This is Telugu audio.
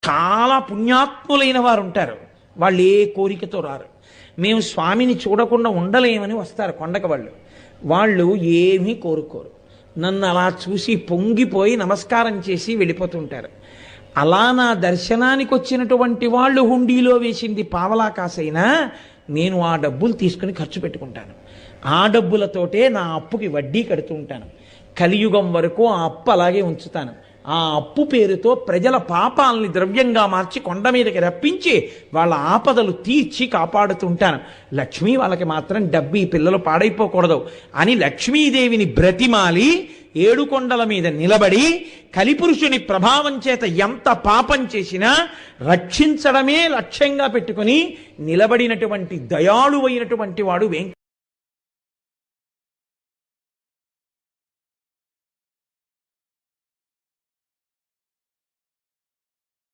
చాలా పుణ్యాత్ములైన వారు ఉంటారు. వాళ్ళు ఏ కోరికతో రారు. మేము స్వామిని చూడకుండా ఉండలేమని వస్తారు కొండక వాళ్ళు. వాళ్ళు ఏమీ కోరుకోరు. నన్ను అలా చూసి పొంగిపోయి నమస్కారం చేసి వెళ్ళిపోతుంటారు. అలా నా దర్శనానికి వచ్చినటువంటి వాళ్ళు హుండీలో వేసింది పావలా కాసైనా నేను ఆ డబ్బులు తీసుకుని ఖర్చు పెట్టుకుంటాను. ఆ డబ్బులతోటే నా అప్పుకి వడ్డీ కడుతూ ఉంటాను. కలియుగం వరకు ఆ అప్పు అలాగే ఉంచుతాను. ఆ అప్పు పేరుతో ప్రజల పాపాలని ద్రవ్యంగా మార్చి కొండ మీదకి రప్పించి వాళ్ళ ఆపదలు తీర్చి కాపాడుతుంటాను. లక్ష్మి వాళ్ళకి మాత్రం డబ్బు ఈ పిల్లలు పాడైపోకూడదు అని లక్ష్మీదేవిని బ్రతిమాలి ఏడుకొండల మీద నిలబడి కలిపురుషుని ప్రభావం చేత ఎంత పాపం చేసినా రక్షించడమే లక్ష్యంగా పెట్టుకుని నిలబడినటువంటి దయాళువైనటువంటి వాడు